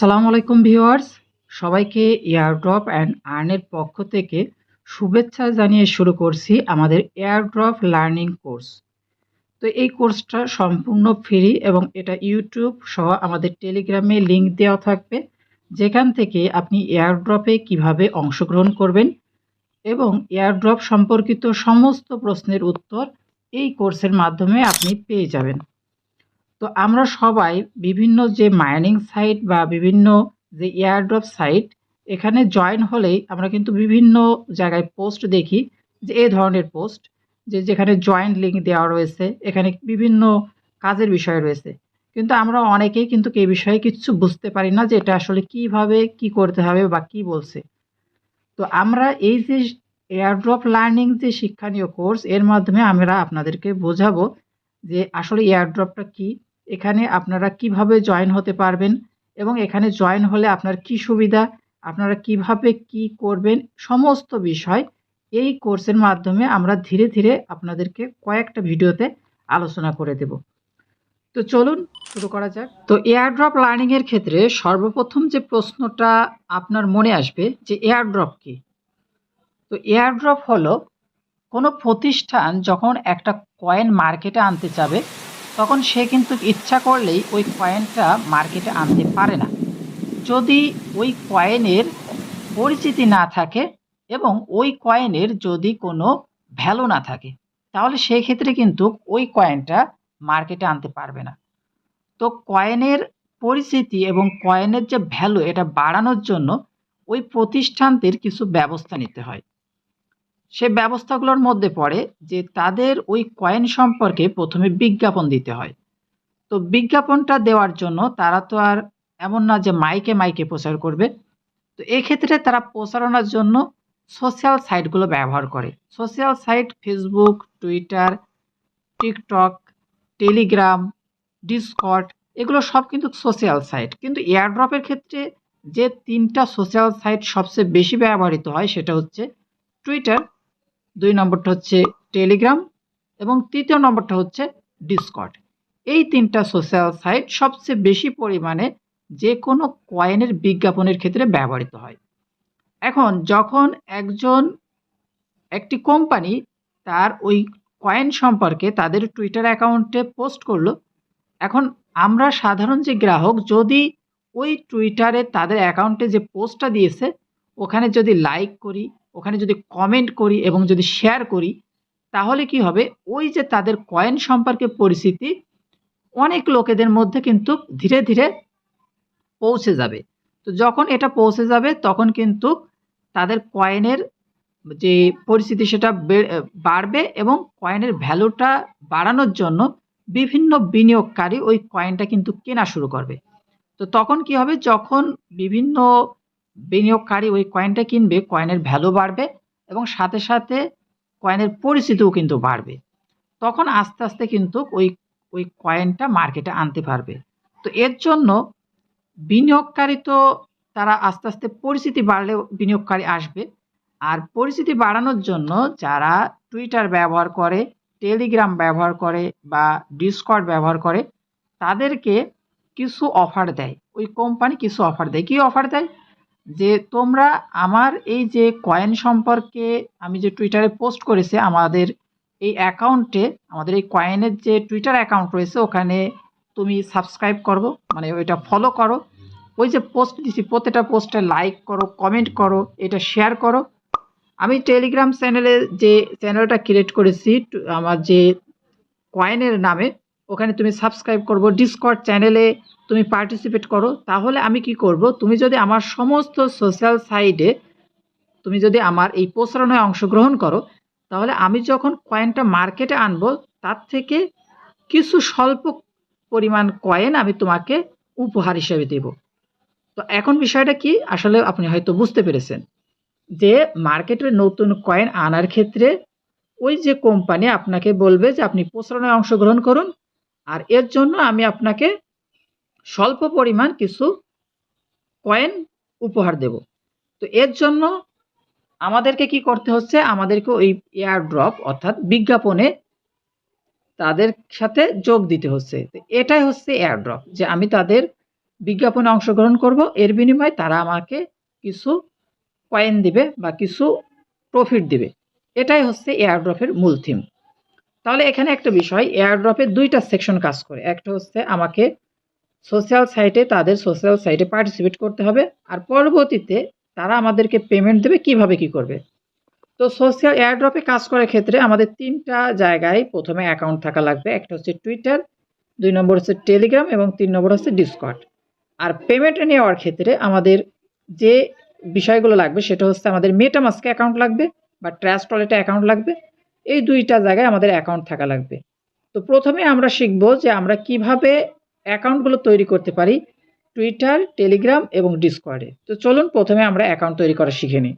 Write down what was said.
আসসালামু আলাইকুম ভিউয়ার্স, সবাইকে এয়ারড্রপ অ্যান্ড আর্নের পক্ষ থেকে শুভেচ্ছা জানিয়ে শুরু করছি আমাদের এয়ারড্রপ লার্নিং কোর্স। তো এই কোর্সটা সম্পূর্ণ ফ্রি এবং এটা ইউটিউব সহ আমাদের টেলিগ্রামে লিংক দেওয়া থাকবে, যেখান থেকে আপনি এয়ারড্রপে কিভাবে অংশগ্রহণ করবেন এবং এয়ারড্রপ সম্পর্কিত সমস্ত প্রশ্নের উত্তর এই কোর্সের মাধ্যমে আপনি পেয়ে যাবেন। তো আমরা সবাই বিভিন্ন যে মাইনিং সাইট বা বিভিন্ন যে এয়ারড্রপ সাইট, এখানে জয়েন হলেই আমরা কিন্তু বিভিন্ন জায়গায় পোস্ট দেখি, যে এই ধরনের পোস্ট, যেখানে জয়েন্ট লিঙ্ক দেওয়া রয়েছে, এখানে বিভিন্ন কাজের বিষয় রয়েছে। কিন্তু আমরা অনেকেই কিন্তু এই বিষয়ে কিচ্ছু বুঝতে পারি না যে এটা আসলে কিভাবে কি করতে হবে বা কি বলছে। তো আমরা এই যে এয়ারড্রপ লার্নিং যে শিক্ষণীয় কোর্স, এর মাধ্যমে আমরা আপনাদেরকে বোঝাবো যে আসলে এয়ারড্রপটা কি, এখানে আপনারা কিভাবে জয়েন হতে পারবেন এবং এখানে জয়েন হলে আপনার কি সুবিধা, আপনারা কিভাবে কি করবেন, সমস্ত বিষয় এই কোর্সের মাধ্যমে আমরা ধীরে ধীরে আপনাদেরকে কয়েকটা ভিডিওতে আলোচনা করে দেব। তো চলুন শুরু করা যাক। তো এয়ারড্রপ লার্নিং এর ক্ষেত্রে সর্বপ্রথম যে প্রশ্নটা আপনার মনে আসবে যে এয়ারড্রপ কি। তো এয়ারড্রপ হলো কোনো প্রতিষ্ঠান যখন একটা কয়েন মার্কেটে আনতে চাবে, তখন সে কিন্তু ইচ্ছা করলেই ওই কয়েনটা মার্কেটে আনতে পারে না, যদি ওই কয়েনের পরিচিতি না থাকে এবং ওই কয়েনের যদি কোনো ভ্যালু না থাকে, তাহলে সেই ক্ষেত্রে কিন্তু ওই কয়েনটা মার্কেটে আনতে পারবে না। তো কয়েনের পরিচিতি এবং কয়েনের যে ভ্যালু, এটা বাড়ানোর জন্য ওই প্রতিষ্ঠানটির কিছু ব্যবস্থা নিতে হয়। সে ব্যবস্থাগুলোর মধ্যে পড়ে যে তাদের ওই কয়েন সম্পর্কে প্রথমে বিজ্ঞাপন দিতে হয়। তো বিজ্ঞাপনটা দেওয়ার জন্য তারা তো আর এমন না যে মাইকে মাইকে প্রচার করবে। তো এক্ষেত্রে তারা প্রচারণার জন্য সোশ্যাল সাইটগুলো ব্যবহার করে। Social site Facebook, Twitter, TikTok, Telegram, Discord, এগুলো সব কিন্তু সোশ্যাল সাইট। কিন্তু এয়ারড্রপের ক্ষেত্রে যে তিনটা সোশ্যাল সাইট সবচেয়ে বেশি ব্যবহৃত হয়, সেটা হচ্ছে টুইটার, ২ নম্বরটা হচ্ছে টেলিগ্রাম এবং ৩য় নম্বরটা হচ্ছে ডিসকর্ড। এই ৩টা সোশ্যাল সাইট সবচেয়ে বেশি পরিমাণে যে কোনো কয়েনের বিজ্ঞাপনের ক্ষেত্রে ব্যবহৃত হয়। এখন যখন একটি কোম্পানি তার ওই কয়েন সম্পর্কে তাদের টুইটার অ্যাকাউন্টে পোস্ট করলো, এখন আমরা সাধারণ যে গ্রাহক, যদি ওই টুইটারে তাদের অ্যাকাউন্টে যে পোস্টটা দিয়েছে ওখানে যদি লাইক করি, ওখানে যদি কমেন্ট করি এবং যদি শেয়ার করি, তাহলে কি হবে, ওই যে তাদের কয়েন সম্পর্কে পরিচিতি অনেক লোকেদের মধ্যে কিন্তু ধীরে ধীরে পৌঁছে যাবে। তো যখন এটা পৌঁছে যাবে তখন কিন্তু তাদের কয়েনের যে পরিচিতি সেটা বাড়বে এবং কয়েনের ভ্যালুটা বাড়ানোর জন্য বিভিন্ন বিনিয়োগকারী ওই কয়েনটা কিন্তু কেনা শুরু করবে। তো তখন কি হবে, যখন বিভিন্ন বিনিয়োগকারী ওই কয়েনটা কিনবে, কয়েনের ভ্যালু বাড়বে এবং সাথে সাথে কয়েনের পরিচিতিও কিন্তু বাড়বে। তখন আস্তে আস্তে কিন্তু ওই কয়েনটা মার্কেটে আনতে পারবে। তো এর জন্য বিনিয়োগকারী তো তারা আস্তে আস্তে পরিচিতি বাড়লে বিনিয়োগকারী আসবে। আর পরিচিতি বাড়ানোর জন্য যারা টুইটার ব্যবহার করে, টেলিগ্রাম ব্যবহার করে বা ডিসকর্ড ব্যবহার করে, তাদেরকে কিছু অফার দেয়। ওই কোম্পানি কিছু অফার দেয়। কি অফার দেয়? যে তোমরা আমার এই যে কয়েন সম্পর্কে আমি যে টুইটারে পোস্ট করেছি, আমাদের এই অ্যাকাউন্টে, আমাদের এই কয়েনের যে টুইটার অ্যাকাউন্ট রয়েছে, ওখানে তুমি সাবস্ক্রাইব করো, মানে ওইটা ফলো করো, ওই যে পোস্ট দিছি প্রত্যেকটা পোস্টে লাইক করো, কমেন্ট করো, এটা শেয়ার করো। আমি টেলিগ্রাম চ্যানেলে যে চ্যানেলটা ক্রিয়েট করেছি আমার যে কয়েনের নামে, ওখানে তুমি সাবস্ক্রাইব করবো, ডিসকর্ড চ্যানেলে তুমি পার্টিসিপেট করো। তাহলে আমি কি করব, তুমি যদি আমার সমস্ত সোশ্যাল সাইটে তুমি যদি আমার এই প্রচারণায় অংশগ্রহণ করো, তাহলে আমি যখন কয়েনটা মার্কেটে আনবো, তার থেকে কিছু স্বল্প পরিমাণ কয়েন আমি তোমাকে উপহার হিসেবে দেব। তো এখন বিষয়টা কি, আসলে আপনি হয়তো বুঝতে পেরেছেন যে মার্কেটে নতুন কয়েন আনার ক্ষেত্রে ওই যে কোম্পানি আপনাকে বলবে যে আপনি প্রচারণায় অংশগ্রহণ করুন, আর এর জন্য আমি আপনাকে স্বল্প পরিমাণ কিছু কয়েন উপহার দেব। তো এর জন্য আমাদেরকে কি করতে হচ্ছে, আমাদেরকে ওই এয়ারড্রপ অর্থাৎ বিজ্ঞাপনে তাদের সাথে যোগ দিতে হচ্ছে। তো এটাই হচ্ছে এয়ারড্রপ, যে আমি তাদের বিজ্ঞাপনে অংশগ্রহণ করব, এর বিনিময়ে তারা আমাকে কিছু কয়েন দিবে বা কিছু প্রফিট দিবে। এটাই হচ্ছে এয়ারড্রপের মূল থিম। তাহলে এখানে একটা বিষয়, এয়ারড্রপের দুইটা সেকশন কাজ করে। একটা হচ্ছে আমাকে তাদের সোশ্যাল সাইটে পার্টিসিপেট করতে হবে, আর পরবর্তীতে তারা আমাদেরকে পেমেন্ট দেবে কিভাবে কি করবে। তো সোশ্যাল এয়ারড্রপে কাজ করার ক্ষেত্রে আমাদের ৩টা জায়গায় প্রথমে অ্যাকাউন্ট থাকা লাগবে। একটা হচ্ছে টুইটার, ২ নম্বর হচ্ছে টেলিগ্রাম এবং ৩ নম্বর হচ্ছে ডিসকর্ড। আর পেমেন্ট নেওয়ার ক্ষেত্রে আমাদের যে বিষয়গুলো লাগবে সেটা হচ্ছে আমাদের মেটামাস্কে অ্যাকাউন্ট লাগবে বা ট্রাস্ট ওয়ালেটে অ্যাকাউন্ট লাগবে। এই ২টা জায়গায় আমাদের অ্যাকাউন্ট থাকা লাগবে। তো প্রথমে আমরা শিখব যে আমরা কিভাবে অ্যাকাউন্টগুলো তৈরি করতে পারি টুইটার, টেলিগ্রাম এবং ডিসকর্ডে। তো চলুন প্রথমে আমরা অ্যাকাউন্ট তৈরি করা শিখে নিই।